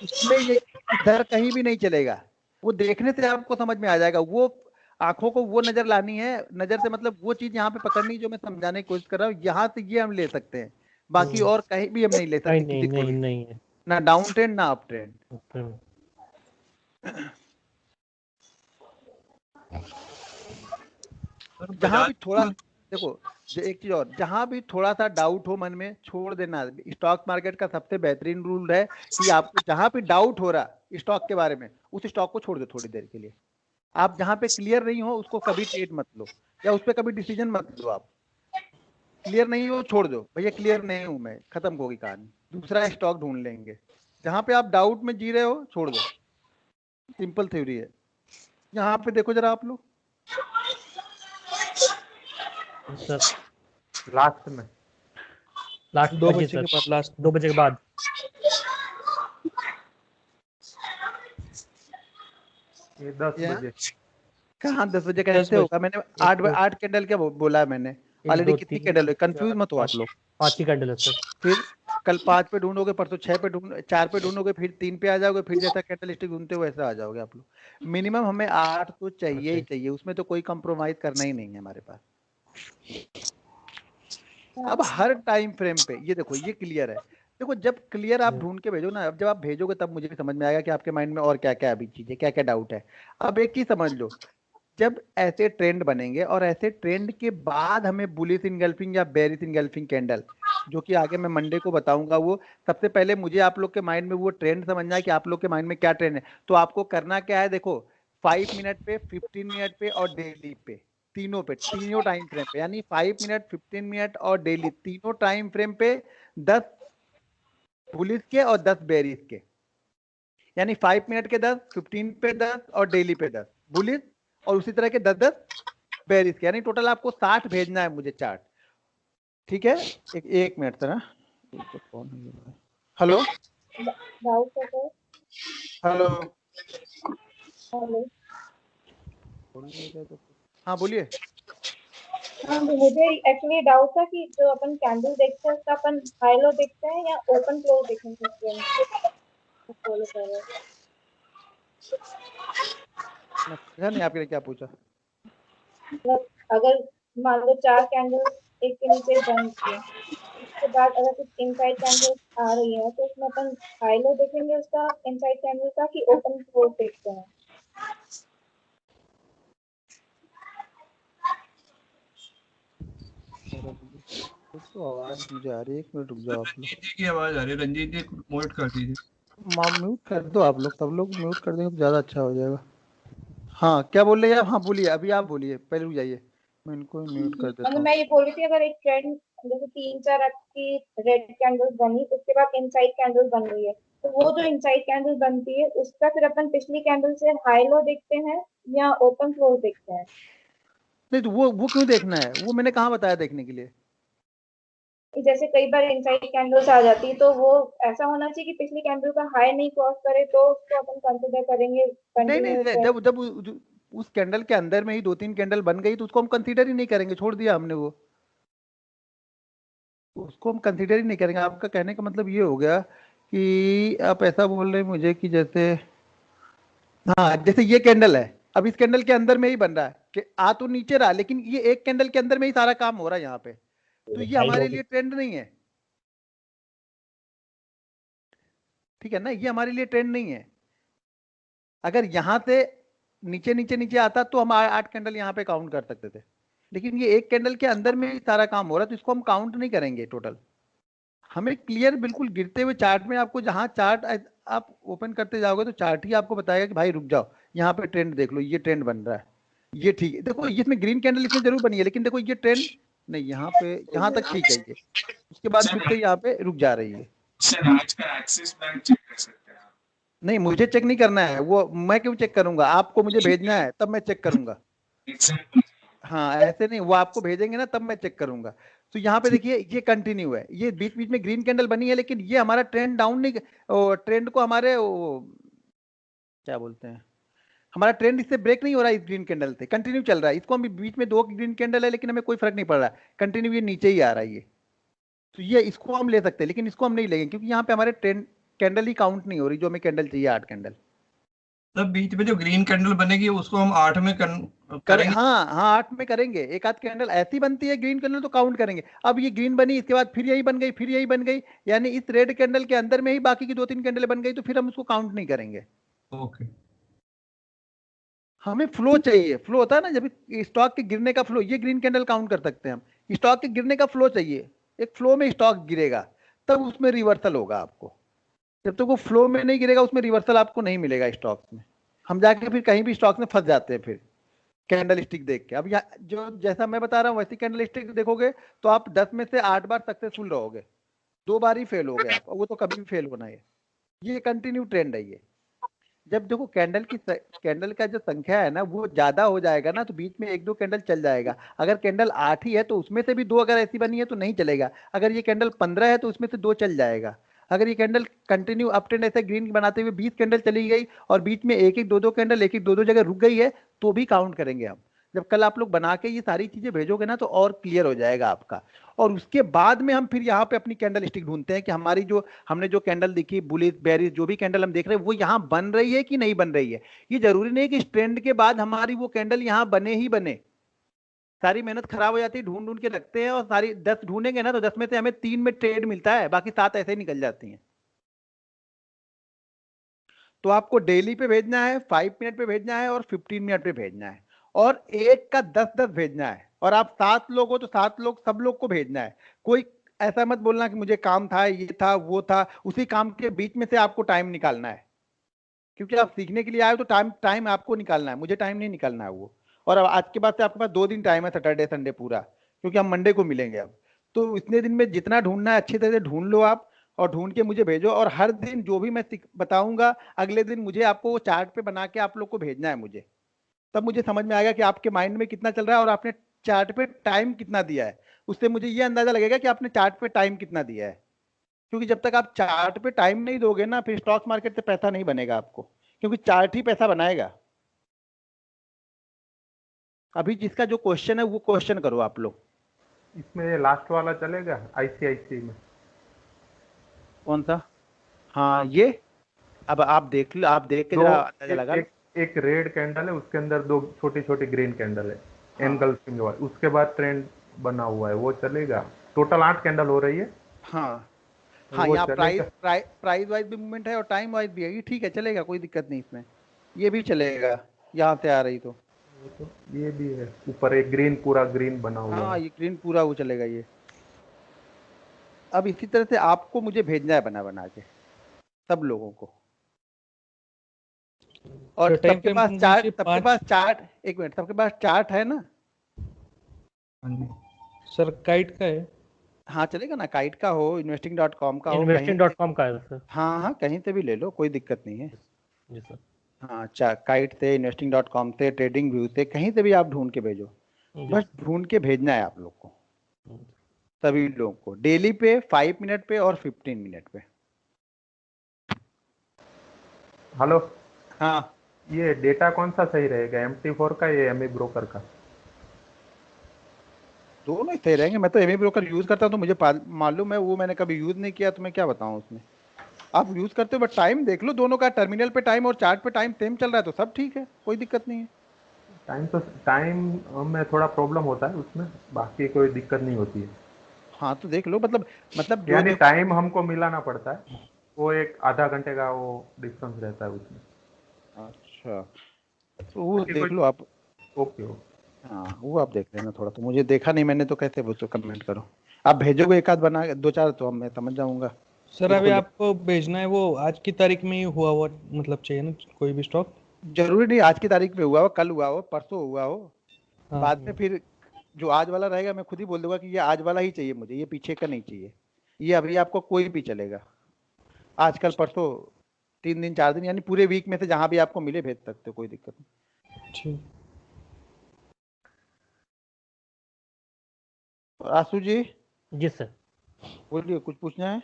Speaker 1: इसमें ये इधर कहीं भी नहीं चलेगा, वो देखने से आपको समझ में आ जाएगा, वो आंखों को वो नजर लानी है, नजर से मतलब वो चीज यहाँ पे पकड़नी जो मैं समझाने की कोशिश कर रहा हूँ, यहाँ से ये हम ले सकते हैं, बाकी और कहीं भी हम नहीं ले सकते किसी को भी,
Speaker 7: नहीं है।
Speaker 1: ना डाउन ट्रेंड ना अप ट्रेंड। जहां भी थोड़ा देखो, एक चीज और, जहां भी थोड़ा सा डाउट हो मन में छोड़ देना। स्टॉक मार्केट का सबसे बेहतरीन रूल है कि आपको जहां भी डाउट हो रहा स्टॉक के बारे में, उस स्टॉक को छोड़ दो थोड़ी देर के लिए। आप जहां पे क्लियर नहीं हो उसको कभी ट्रेड मत लो, या उस पर कभी डिसीजन मत लो। आप क्लियर नहीं हो छोड़ दो, भैया क्लियर नहीं हूं मैं, खत्म होगी कहानी, दूसरा स्टॉक ढूंढ लेंगे। जहां पे आप डाउट में जी रहे हो छोड़ दो, सिंपल थ्योरी है। यहाँ पे देखो जरा आप लोग,
Speaker 6: लास्ट में
Speaker 7: लास्ट 2 बजे के बाद, लास्ट 2 बजे के बाद
Speaker 6: ये 10 बजे
Speaker 1: कहाँ 10 बजे कैसे होगा? मैंने 8 कैंडल क्या बोला है मैंने ऑलरेडी? कितनी कैंडल है? कंफ्यूज मत हो आप लोग।
Speaker 7: 5 ही कैंडल है सर।
Speaker 1: फिर कल 5 पे ढूंढोगे, परसों 6 पे ढूंढ 4 पे ढूंढोगे, फिर 3 पे आ जाओगे, फिर जैसा कैंडल स्टिक ढूंढते हो वैसा आ जाओगे आप लोग। मिनिमम हमें 8 तो चाहिए ही चाहिए, उसमें तो कोई कंप्रोमाइज करना ही नहीं है हमारे पास। अब हर टाइम फ्रेम पे ये देखो, ये क्लियर है। देखो जब क्लियर आप ढूंढ के भेजो ना, अब जब आप भेजोगे तब मुझे भी समझ में आएगा कि आपके माइंड में और क्या क्या अभी चीजें, क्या क्या डाउट है। अब एक चीज समझ लो, जब ऐसे ट्रेंड बनेंगे और ऐसे ट्रेंड के बाद हमें बुलिश इनगल्फिंग या बेरिश इनगल्फिंग कैंडल, जो कि आगे मैं मंडे को बताऊंगा, वो सबसे पहले मुझे आप लोग के माइंड में वो ट्रेंड समझना है कि आप लोग के माइंड में क्या ट्रेंड है। तो आपको करना क्या है, देखो 5 मिनट पे, 15 मिनट पे और डेली पे, तीनों पे, तीनों टाइम फ्रेम पे, यानी 5 मिनट, 15 मिनट और डेली, तीनों टाइम फ्रेम पे 10 बुलिश के और 10 बेरिश के, यानी 5 मिनट के 10, 15 पे 10 और डेली पे 10 बुलिश, और उसी तरह के 10-10 बेरिश के, यानी टोटल आपको 60 भेजना है मुझे चार्ट। ठीक है, एक मिनट सर। हेलो हेलो, हाँ बोलिए।
Speaker 4: हाँ, मुझे एक्चुअली डाउट था कि जो अपन कैंडल देखते हैं उसका अपन हाई लो देखते हैं या ओपन क्लोज देखेंगे? फॉलो कर रहे हैं।
Speaker 1: मैं समझा नहीं आपने क्या पूछा।
Speaker 4: मतलब अगर मान लो 4 कैंडल एक के नीचे बंद किए, उसके बाद अगर कुछ इनसाइड कैंडल आ रही है तो उसमें अपन हाई लो देखेंगे उसका इनसाइड कैंडल का कि ओपन क्लोज देखते हैं?
Speaker 1: तो आवाज मुझे आ रही है, 1 मिनट रुक जाओ आप लोग।
Speaker 5: रंजीत जी की आवाज आ रही है, रंजीत जी म्यूट कर दीजिए।
Speaker 1: म्यूट कर दो आप लोग, सब लोग म्यूट कर देंगे तो ज्यादा अच्छा हो जाएगा। हाँ क्या बोल रहे हैं आप? हाँ बोलिए, अभी आप बोलिए, पहले रुक जाइए, मैं इनको म्यूट कर देता
Speaker 4: मतलब
Speaker 1: हूँ।
Speaker 4: मैं ये बोल रही थी अगर एक ट्रेंड जैसे 3-4 आपकी रेड कैंडल बनी, उसके बाद इनसाइड कैंडल बन रही है, तो वो जो इनसाइड कैंडल बनती है उसका फिर अपन पिछली कैंडल से हाई लो देखते हैं या ओपन क्लोज देखते हैं?
Speaker 1: नहीं तो वो क्यों देखना है? वो मैंने कहाँ बताया देखने के लिए?
Speaker 4: जैसे कई बार इनसाइड कैंडल्स आ जाती है तो वो ऐसा होना चाहिए कि पिछली कैंडल का हाई नहीं क्रॉस करे तो उसको अपन कंसीडर करेंगे
Speaker 1: नहीं
Speaker 4: कंटिन्यू
Speaker 1: नहीं, जब उस कैंडल के अंदर में ही 2-3 कैंडल बन गई तो उसको हम कंसीडर ही नहीं करेंगे, छोड़ दिया हमने वो, उसको हम कंसीडर ही नहीं करेंगे। आपका कहने का मतलब ये हो गया कि आप ऐसा बोल रहे हैं मुझे कि जैसे, हाँ जैसे ये कैंडल है, अब इस कैंडल के अंदर में ही बन रहा है कि आ तो नीचे रहा, लेकिन ये एक कैंडल के अंदर में ही सारा काम हो रहा है यहाँ पे, तो ये हमारे लिए ट्रेंड नहीं है। ठीक है ना, ये हमारे लिए ट्रेंड नहीं है। अगर यहाँ से नीचे नीचे नीचे आता तो हम 8 कैंडल यहाँ पे काउंट कर सकते थे, लेकिन ये एक कैंडल के अंदर में ही सारा काम हो रहा है तो इसको हम काउंट नहीं करेंगे टोटल। हमें क्लियर बिल्कुल गिरते हुए चार्ट में आपको जहां चार्ट आप ओपन करते जाओगे तो चार्ट ही आपको बताएगा कि भाई रुक जाओ, यहाँ पे ट्रेंड देख लो, ये ट्रेंड बन रहा है, ये ठीक है। देखो इसमें ग्रीन कैंडल इसमें जरूर बनी है, लेकिन देखो ये ट्रेंड नहीं, यहाँ पे यहाँ तक ठीक है ये, उसके बाद फिर से यहाँ पे रुक जा रही है।
Speaker 3: सर आज का एक्सिस बैंक चेक कर सकते हैं आप।
Speaker 1: नहीं मुझे चेक नहीं करना है वो, मैं क्यों चेक करूंगा, आपको मुझे भेजना है तब मैं चेक करूंगा।
Speaker 3: एग्जाम्पल
Speaker 1: हाँ ऐसे नहीं, वो आपको भेजेंगे ना तब मैं चेक करूंगा। तो यहाँ पे देखिए ये कंटिन्यू है, ये बीच बीच में ग्रीन कैंडल बनी है, लेकिन ये हमारा ट्रेंड डाउन नहीं, ट्रेंड को हमारे क्या बोलते हैं, हमारा ट्रेंड इससे ब्रेक नहीं हो रहा है, इस ग्रीन कैंडल से कंटिन्यू चल रहा है। इसको हम बीच में 2 ग्रीन कैंडल है लेकिन हमें कोई फर्क नहीं पड़ रहा है, कंटिन्यू ये नीचे ही आ रहा है ये। तो ये इसको हम ले सकते हैं, लेकिन इसको हम नहीं लेंगे क्योंकि यहाँ पे हमारे ट्रेंड कैंडल ही काउंट नहीं हो रही, जो हमें कैंडल चाहिए 8 कैंडल।
Speaker 5: तब बीच में जो ग्रीन कैंडल बनेगी उसको हम 8 में करेंगे।
Speaker 1: हाँ हाँ 8 में करेंगे, एक आध कैंडल ऐसी बनती है ग्रीन कैंडल तो काउंट करेंगे। अब ये ग्रीन बनी, इसके बाद फिर यही बन गई, फिर यही बन गई, यानी इस रेड कैंडल के अंदर में ही बाकी की 2-3 कैंडल बन गई, तो फिर हम उसको काउंट नहीं करेंगे।
Speaker 5: ओके।
Speaker 1: हमें फ्लो चाहिए, फ्लो होता है ना जब स्टॉक के गिरने का फ्लो, ये ग्रीन कैंडल काउंट कर सकते हैं हम। स्टॉक के गिरने का फ्लो चाहिए, एक फ्लो में स्टॉक गिरेगा तब उसमें रिवर्सल होगा आपको, जब तक वो फ्लो में नहीं गिरेगा उसमें रिवर्सल आपको नहीं मिलेगा स्टॉक में। हम जाके फिर कहीं भी स्टॉक में फंस जाते हैं फिर कैंडल स्टिक देख के। अब यहाँ जो जैसा मैं बता रहा हूँ वैसी कैंडल स्टिक देखोगे तो आप 10 में से 8 बार सक्सेसफुल रहोगे, 2 बार ही फेल हो गए आप, वो तो कभी भी फेल होना है। ये कंटिन्यू ट्रेंड है ये। जब देखो कैंडल का जो संख्या है ना वो ज्यादा हो जाएगा ना, तो बीच में 1-2 कैंडल चल जाएगा। अगर कैंडल 8 ही है तो उसमें से भी 2 अगर ऐसी बनी है तो नहीं चलेगा। अगर ये कैंडल 15 है तो उसमें से 2 चल जाएगा। अगर ये कैंडल कंटिन्यू अप ट्रेंड ऐसे ग्रीन बनाते हुए 20 कैंडल चली गई और बीच में 1-1, 2-2 कैंडल 1-1, 2-2 जगह रुक गई है तो भी काउंट करेंगे हम। जब कल आप लोग बना के ये सारी चीजें भेजोगे ना तो और क्लियर हो जाएगा आपका। और उसके बाद में हम फिर यहाँ पे अपनी कैंडल स्टिक ढूंढते हैं कि हमारी जो हमने जो कैंडल देखी, बुलिश बेरिश जो भी कैंडल हम देख रहे हैं वो यहाँ बन रही है कि नहीं बन रही है। ये जरूरी नहीं कि इस ट्रेंड के बाद हमारी वो कैंडल यहाँ बने ही बने, सारी मेहनत खराब हो जाती है, ढूंढ ढूंढ के रखते हैं और सारी 10 ढूंढेंगे ना तो 10 में से हमें 3 में ट्रेड मिलता है, बाकी 7 ऐसे ही निकल जाती हैं। तो आपको डेली पे भेजना है, 5 मिनट पे भेजना है और 15 मिनट पे भेजना है, और एक का 10-10 भेजना है। और आप 7 लोग हो तो 7 लोग सब लोग को भेजना है। कोई ऐसा मत बोलना कि मुझे काम था, ये था वो था, उसी काम के बीच में से आपको टाइम निकालना है, क्योंकि आप सीखने के लिए आए हो तो टाइम आपको निकालना है, मुझे टाइम नहीं निकालना है वो। और अब आज के बाद से आपके पास 2 दिन टाइम है, सैटरडे संडे पूरा, क्योंकि हम मंडे को मिलेंगे अब। तो इतने दिन में जितना ढूंढना है अच्छी तरह से ढूंढ लो आप, और ढूंढ के मुझे भेजो। और हर दिन जो भी मैं बताऊंगा अगले दिन मुझे आपको वो चार्ट पे बना के आप लोग को भेजना है मुझे, तब मुझे समझ में आएगा कि आपके माइंड में कितना चल रहा है और आपने चार्ट पे टाइम कितना दिया है। उससे मुझे ये अंदाजा लगेगा कि आपने चार्ट पे टाइम कितना दिया है। क्योंकि जब तक आप चार्ट पे टाइम नहीं दोगे ना, फिर स्टॉक मार्केट से पैसा नहीं बनेगा आपको, क्योंकि चार्ट ही पैसा बनाएगा। अभी जिसका जो क्वेश्चन है वो क्वेश्चन करो आप लोग।
Speaker 6: इसमें ये लास्ट वाला चलेगा आईसीआईसी में?
Speaker 1: कौन सा? हाँ ये अब आप देख लो, आप देख के जरा अंदाजा लगा लो।
Speaker 6: एक रेड कैंडल है, उसके अंदर 2 छोटी छोटी ग्रीन कैंडल है,
Speaker 1: हाँ।
Speaker 6: एनगल्फिंग वाली, उसके बाद ट्रेंड बना हुआ है, वो चलेगा? टोटल 8 कैंडल हो रही है।
Speaker 1: हाँ हाँ,
Speaker 6: वो
Speaker 1: यहाँ
Speaker 6: चलेगा?
Speaker 1: प्राइस वाइज भी मूवमेंट है और टाइम वाइज भी है, ये ठीक है, चलेगा, कोई दिक्कत नहीं इसमें, ये भी चलेगा यहाँ से आ रही तो।
Speaker 6: तो ये भी है, ऊपर एक ग्रीन पूरा ग्रीन बना हुआ
Speaker 1: हाँ
Speaker 6: है।
Speaker 1: ये ग्रीन पूरा वो चलेगा ये। अब इसी तरह से आपको मुझे भेजना है बना बना के सब लोगों को। और
Speaker 7: तो time
Speaker 1: सबके
Speaker 7: frame
Speaker 1: पास
Speaker 7: कौन
Speaker 1: चार्ट,
Speaker 7: सी?
Speaker 1: सबके पास चार्ट, एक मिनट, सबके पास चार्ट है ना?
Speaker 7: सर काइट का है।
Speaker 1: हाँ चलेगा ना, काइट का हो, investing.com का हो,
Speaker 8: investing.com का है सर।
Speaker 1: हाँ हाँ कहीं से भी ले लो, कोई दिक्कत नहीं है।
Speaker 8: जी सर।
Speaker 1: हाँ काइट से, investing.com से, ट्रेडिंग व्यू से, कहीं से भी आप ढूंढ के भेजो, बस ढूंढ के भेजना है आप लोग को, सभी लोगों को, डेली पे, 5 मिनट पे और 15 मिनट पे।
Speaker 6: हेलो,
Speaker 1: हाँ
Speaker 6: ये डेटा कौन सा सही रहेगा, MT4 का या एमई ब्रोकर का?
Speaker 1: दोनों ही सही रहेंगे। मैं तो एमई ब्रोकर यूज करता हूँ तो मुझे मालूम है, वो मैंने कभी यूज नहीं किया तो मैं क्या बताऊँ उसमें। आप यूज करते हो बट टाइम देख लो दोनों का, टर्मिनल पे टाइम और चार्ट पे टाइम सेम चल रहा है तो सब ठीक है, कोई दिक्कत नहीं है।
Speaker 6: टाइम में थोड़ा प्रॉब्लम होता है उसमें, बाकी कोई दिक्कत नहीं होती है।
Speaker 1: हाँ तो देख लो, मतलब
Speaker 6: यानी टाइम हमको मिलाना पड़ता है, वो एक आधा घंटे का वो डिफरेंस रहता है उसमें।
Speaker 1: अच्छा तो वो देख लो आप।
Speaker 6: ओके।
Speaker 1: हाँ वो आप देख लेना थोड़ा, तो मुझे देखा नहीं मैंने तो कैसे वो कमेंट करो। आप भेजोगे एक आध बना के, 2-4 तो मैं समझ जाऊंगा।
Speaker 7: सर अभी
Speaker 1: बिल्कुल।
Speaker 7: आपको भेजना है वो आज की तारीख में ही हुआ मतलब चाहिए ना कोई भी स्टॉक?
Speaker 1: जरूरी नहीं आज की तारीख पे हुआ हो, कल हुआ हो, परसों हुआ हो,
Speaker 7: हाँ
Speaker 1: बाद में फिर जो आज वाला रहेगा मैं खुद ही बोल दूंगा कि ये आज वाला ही चाहिए मुझे, ये पीछे का नहीं चाहिए। ये अभी आपको कोई भी चलेगा, आज कल परसों, 3 दिन 4 दिन, यानी पूरे वीक में से जहां भी आपको मिले भेज सकते हो, कोई दिक्कत नहीं।
Speaker 7: ठीक।
Speaker 1: आशु जी
Speaker 8: जी सर।
Speaker 1: बोलिए, कुछ पूछना है?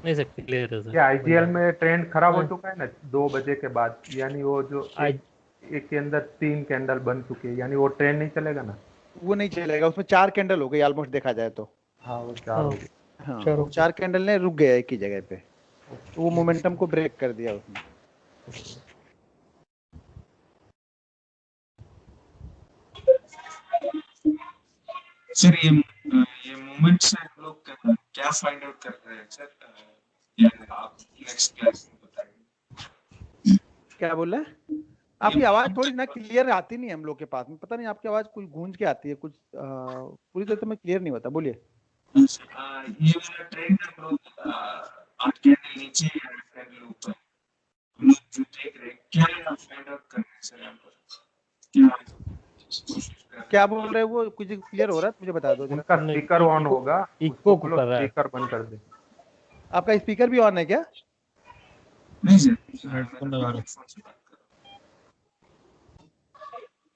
Speaker 8: नहीं सर, क्लियर है सर।
Speaker 6: ये आईजीएल में ट्रेंड खराब हो चुका है ना 2 बजे के बाद, यानी वो जो एक के अंदर 3 कैंडल बन चुकी है, यानी वो ट्रेंड नहीं चलेगा ना?
Speaker 1: वो नहीं चलेगा, उसमें 4 कैंडल हो गई ऑलमोस्ट देखा जाए तो।
Speaker 6: हाँ वो 4 हो गई।
Speaker 1: हाँ,
Speaker 7: चलो।
Speaker 1: 4 कैंडल ने रुक गया एक ही जगह पे, तो वो मोमेंटम को ब्रेक कर दिया उसने।
Speaker 3: सर ये मूवमेंट से हम लोग क्या फाइंड आउट कर रहे हैं सर? या आप नेक्स्ट क्लास में बताएंगे।
Speaker 1: क्या बोल रहे हैं? आपकी आवाज थोड़ी ना क्लियर आती नहीं है हम लोग के पास में, पता नहीं आपकी आवाज कुछ गूंज के आती है, कुछ पूरी तरह से मैं क्लियर नहीं होता। बोलिए।
Speaker 3: ये वाला ट्रेंड हम लोग 8 कैंडल नीचे या 8 कैंडल ऊपर हम लोग जो देख रहे हैं, क्या फाइंड आउट कर रहे हैं सर यहाँ पर?
Speaker 1: क्या बोल रहे हैं वो, कुछ क्लियर हो रहा है मुझे बता दो जरा।
Speaker 6: उनका स्पीकर ऑन होगा,
Speaker 8: इको कर रहा है।
Speaker 6: स्पीकर बंद कर दे।
Speaker 1: आपका स्पीकर भी ऑन है क्या?
Speaker 3: नहीं सर, हेडफोन लगा रखा।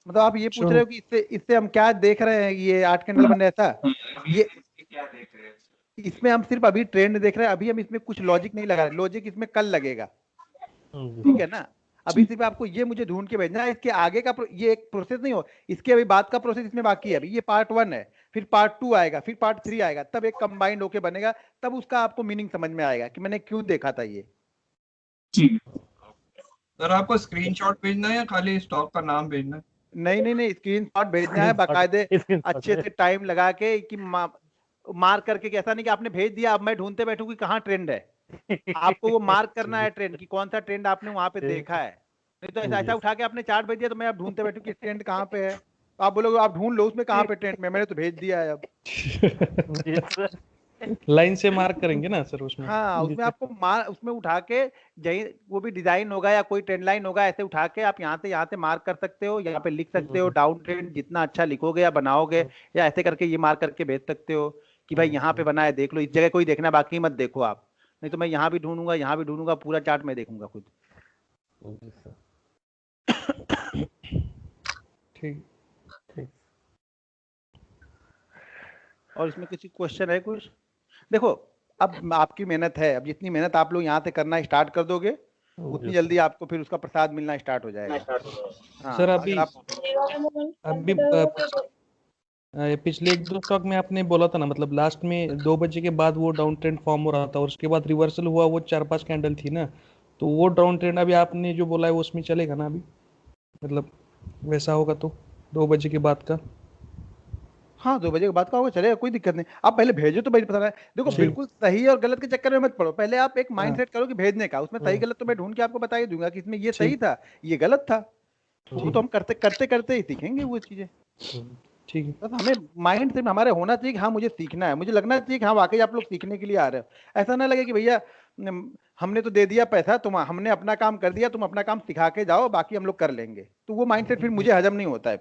Speaker 1: मतलब आप ये पूछ रहे हो कि इससे हम क्या देख रहे हैं, ये 8 कैंडल बन रहा है ऐसा? ये
Speaker 3: क्या देख रहे हैं?
Speaker 1: इसमें हम सिर्फ अभी ट्रेंड देख रहे हैं, अभी हम इसमें कुछ लॉजिक नहीं लगा रहे, लॉजिक इसमें कल लगेगा, ठीक है ना? अभी सिर्फ आपको ये मुझे ढूंढ के भेजना है, इसके आगे का ये एक प्रोसेस नहीं हो, इसके अभी बाद का प्रोसेस इसमें बाकी है। अभी ये पार्ट 1 है, फिर पार्ट 2 आएगा, फिर पार्ट 3 आएगा, तब एक कंबाइंड होके बनेगा, तब उसका आपको मीनिंग समझ में आएगा कि मैंने क्यों देखा था ये।
Speaker 3: ठीक है
Speaker 5: सर आपको स्क्रीनशॉट भेजना है या खाली स्टॉक का नाम भेजना है?
Speaker 1: नहीं, स्क्रीनशॉट भेजना है बाकायदे, अच्छे से टाइम लगा के कि मार्क करके, कि ऐसा नहीं कि आपने भेज दिया अब मैं ढूंढते बैठूं कि कहाँ ट्रेंड है। आपको वो मार्क करना है ट्रेंड की, कौन सा ट्रेंड आपने वहां पे देखा है। नहीं तो ऐसा उठा के आपने चार्ट भेज दिया तो मैं अब ढूंढते बैठूं कि ट्रेंड कहाँ पे है, तो आप बोलोगे आप ढूंढ लो उसमें कहाँ पे ट्रेंड में, मैंने तो भेज दिया है अब।
Speaker 7: लाइन से मार्क करेंगे ना सर उसमें?
Speaker 1: हाँ, उसमें आपको उसमें उठा के जहीं वो भी डिजाइन होगा या कोई ट्रेंड लाइन होगा, ऐसे उठा के आप यहाँ से मार्क कर सकते हो, यहाँ पे लिख सकते हो डाउन ट्रेंड, जितना अच्छा लिखोगे या बनाओगे, या ऐसे करके ये मार्क करके भेज सकते हो कि भाई यहाँ पे बना है देख लो, इस जगह कोई देखना बाकी मत देखो आप, नहीं तो मैं यहाँ भी ढूंढूंगा, पूरा चार्ट में देखूंगा खुद।
Speaker 7: ठीक।
Speaker 1: और इसमें किसी क्वेश्चन है कुछ? देखो अब आपकी मेहनत है, अब जितनी मेहनत आप लोग यहाँ से करना स्टार्ट कर दोगे उतनी जल्दी आपको फिर उसका प्रसाद मिलना स्टार्ट हो जाएगा। हाँ,
Speaker 7: सर अभी
Speaker 1: आप
Speaker 7: पिछले 1-2 स्टॉक में आपने बोला था ना, मतलब लास्ट में 2 बजे के बाद वो डाउन ट्रेंड फॉर्म हो रहा था और उसके बाद रिवर्सल हुआ, वो 4-5 कैंडल थी ना, तो वो डाउन ट्रेंड अभी आपने जो बोला है वो उसमें चलेगा ना अभी, मतलब वैसा होगा तो 2 बजे के बाद का?
Speaker 1: हाँ, 2 बजे के बाद का होगा, चलेगा, कोई दिक्कत नहीं। आप पहले भेजो तो भाई पता है, देखो बिल्कुल सही और गलत के चक्कर में मत पड़ो, पहले आप एक माइंड सेट करो कि भेजने का, उसमें सही गलत तो मैं ढूंढ के आपको बता ही दूंगा कि इसमें ये सही था ये गलत था, वो तो हम करते ही सीखेंगे वो चीजें।
Speaker 7: ठीक है।
Speaker 1: बस हमें माइंड से हमारे होना चाहिए कि हाँ मुझे सीखना है, मुझे लगना चाहिए कि हाँ वाकई आप लोग सीखने के लिए आ रहे हो। ऐसा ना लगे कि भैया हमने तो दे दिया पैसा, तुम हमने अपना काम कर दिया, तुम अपना काम सिखा के जाओ बाकी हम लोग कर लेंगे, तो वो माइंडसेट फिर मुझे हजम नहीं होता है।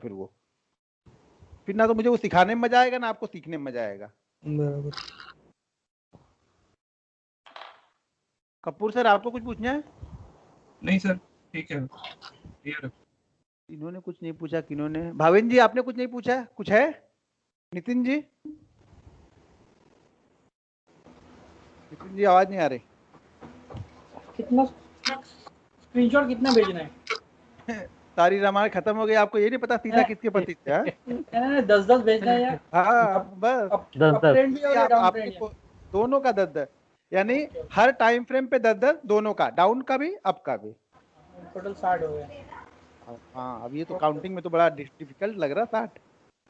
Speaker 1: फिर ना तो मुझे वो सिखाने में मजा आएगा ना आपको सीखने में मजा आएगा।
Speaker 7: बराबर।
Speaker 1: कपूर सर आपको कुछ पूछना है?
Speaker 5: नहीं सर, ठीक है, क्लियर है।
Speaker 1: इन्होंने कुछ नहीं पूछा, किन्होंने? भावेन जी आपने कुछ नहीं पूछा, कुछ है? नितिन जी आवाज नहीं आ रही।
Speaker 9: कितना स्क्रीनशॉट कितना भेजना है?
Speaker 1: सारी रामायण खत्म हो गई, आपको ये नहीं पता सीता किसके पति थे?
Speaker 9: 10-10 भेजना है यार।
Speaker 1: हाँ बस
Speaker 8: 10-10
Speaker 1: आपको दोनों का 10-10, यानी हर टाइम फ्रेम पे 10-10 दोनों का, डाउन का भी अप का भी,
Speaker 9: टोटल 60 हो गया।
Speaker 1: हाँ अब ये तो काउंटिंग में तो बड़ा डिफिकल्ट लग रहा 60,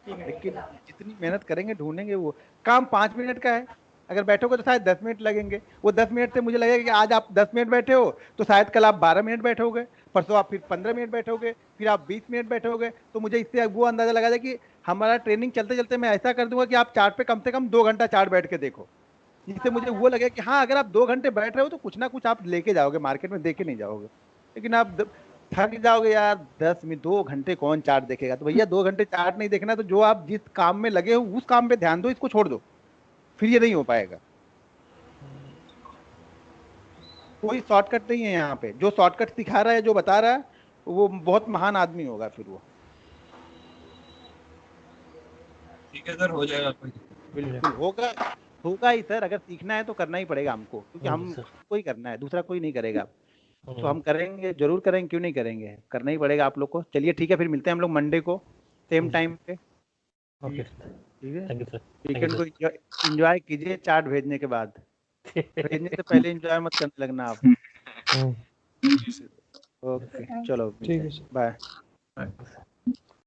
Speaker 1: लेकिन जितनी मेहनत करेंगे ढूंढेंगे वो काम 5 मिनट का है, अगर बैठोगे तो शायद 10 मिनट लगेंगे, वो 10 मिनट से मुझे लगेगा कि आज आप 10 मिनट बैठे हो तो शायद कल आप 12 मिनट बैठोगे, परसों आप फिर 15 मिनट बैठोगे, फिर आप 20 मिनट बैठोगे, तो मुझे इससे वो अंदाजा लगा था कि हमारा ट्रेनिंग चलते चलते मैं ऐसा कर दूंगा कि आप चार्ट पे कम से कम 2 घंटा चार्ट बैठ के देखो, जिससे मुझे वो लगे कि हाँ अगर आप 2 घंटे बैठ रहे हो तो कुछ ना कुछ आप लेके जाओगे, मार्केट में देके नहीं जाओगे। लेकिन आप थक जाओगे यार, 10 में 2 घंटे कौन चार्ट देखेगा। तो भैया 2 घंटे चार्ट नहीं देखना, तो जो आप जिस काम में लगे हो उस काम पे ध्यान दो, इसको छोड़ दो, फिर ये नहीं हो पाएगा। कोई शॉर्टकट नहीं है यहाँ पे। जो शॉर्टकट सिखा रहा है, जो बता रहा है, वो बहुत महान आदमी होगा फिर वो।
Speaker 5: ठीक है सर, हो जाएगा।
Speaker 1: बिल्कुल होगा, होगा ही सर। अगर सीखना है तो करना ही पड़ेगा हमको, क्योंकि
Speaker 8: हाँ
Speaker 1: हम
Speaker 8: सर।
Speaker 1: कोई करना है, दूसरा कोई नहीं करेगा। तो हम करेंगे, जरूर करेंगे, क्यों नहीं करेंगे, करना ही पड़ेगा आप लोग को। चलिए ठीक है, फिर मिलते हैं हम लोग मंडे को सेम टाइम पे।
Speaker 8: ओके
Speaker 1: ठीक है,
Speaker 8: थैंक यू सर।
Speaker 1: वीकेंड को एंजॉय कीजिए चार्ट भेजने के बाद। भेजने से पहले एंजॉय मत करने लगना आप। ओके चलो
Speaker 2: ठीक है सर।
Speaker 1: बाय।